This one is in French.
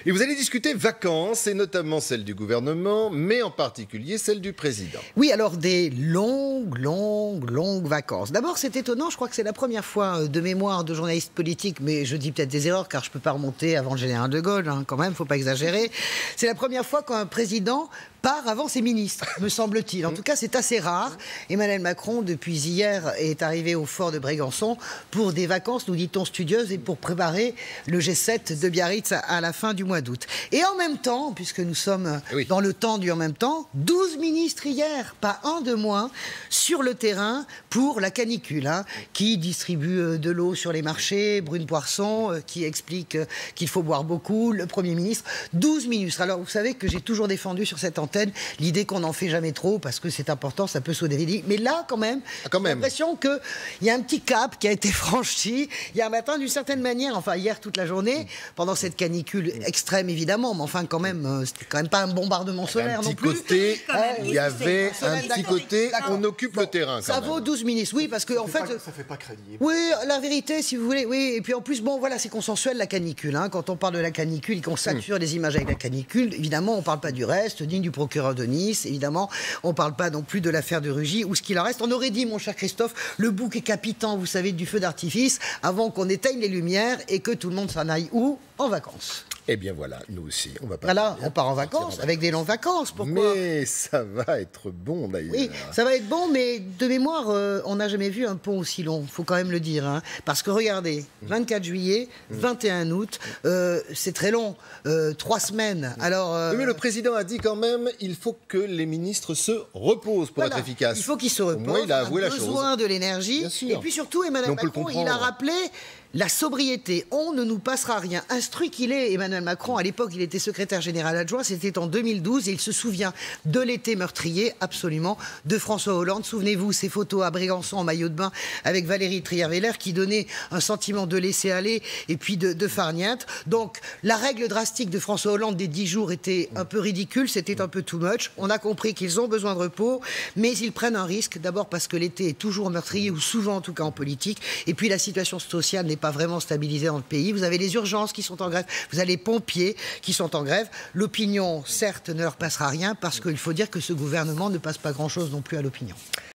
Et vous allez discuter vacances, et notamment celles du gouvernement, mais en particulier celles du président. Oui, alors des longues vacances. D'abord, c'est étonnant, je crois que c'est la première fois de mémoire de journaliste politique, mais je dis peut-être des erreurs car je ne peux pas remonter avant le général de Gaulle, hein, quand même, il ne faut pas exagérer. C'est la première fois qu'un président part avant ses ministres, me semble-t-il. En tout cas, c'est assez rare. Emmanuel Macron, depuis hier, est arrivé au fort de Brégançon pour des vacances, nous dit-on, studieuses et pour préparer le G7 de Biarritz à la fin du mois d'août. Et en même temps, puisque nous sommes dans le temps du en même temps, 12 ministres hier, pas un de moins, sur le terrain pour la canicule, hein, qui distribue de l'eau sur les marchés, Brune Poirson, qui explique qu'il faut boire beaucoup, le Premier ministre, 12 ministres. Alors, vous savez que j'ai toujours défendu sur cette antenne l'idée qu'on n'en fait jamais trop parce que c'est important, ça peut sauver des vies. Mais là, quand même, j'ai l'impression qu'il y a un petit cap qui a été franchi hier matin d'une certaine manière, enfin hier toute la journée, pendant cette canicule extrême évidemment, mais enfin quand même, c'était quand même pas un bombardement solaire non plus. Il y avait un petit côté, on occupe le terrain quand même. Ça vaut 12 ministres, oui, parce que en fait... Ça fait pas crédible. Oui, la vérité, si vous voulez, oui, et puis en plus, bon, voilà, c'est consensuel la canicule, hein. Quand on parle de la canicule et qu'on sature les images avec la canicule, évidemment, on parle pas du reste, ni du procureur de Nice, évidemment, on parle pas non plus de l'affaire de Rugy ou ce qu'il en reste. On aurait dit, mon cher Christophe, le bouc est capitant, vous savez, du feu d'artifice, avant qu'on éteigne les lumières et que tout le monde s'en aille où? En vacances. Eh bien voilà, nous aussi, on va pas. Voilà, on part en vacances, avec des longues vacances. Pourquoi? Mais ça va être bon d'ailleurs. Oui, ça va être bon, mais de mémoire, on n'a jamais vu un pont aussi long, faut quand même le dire. Hein. Parce que regardez, 24 juillet, 21 août, c'est très long, 3 semaines. Alors, mais le président a dit quand même, il faut que les ministres se reposent pour être efficaces. Il faut qu'ils se reposent, Au moins, il a avoué la chose. Besoin de l'énergie. Et puis surtout, Emmanuel Macron, il a rappelé la sobriété. On ne nous passera rien. Instruit qu'il est, Emmanuel Macron, à l'époque, il était secrétaire général adjoint, c'était en 2012, et il se souvient de l'été meurtrier, absolument, de François Hollande. Souvenez-vous, ces photos à Brégançon en maillot de bain avec Valérie Trierweiler qui donnait un sentiment de laisser-aller et puis de farniente. Donc, la règle drastique de François Hollande des 10 jours était un peu ridicule, c'était un peu too much. On a compris qu'ils ont besoin de repos, mais ils prennent un risque, d'abord parce que l'été est toujours meurtrier, ou souvent en tout cas en politique, et puis la situation sociale n'est pas vraiment stabilisée dans le pays. Vous avez les urgences qui sont en grève, vous avez les pompiers qui sont en grève. L'opinion, certes, ne leur passera rien parce qu'il faut dire que ce gouvernement ne passe pas grand-chose non plus à l'opinion.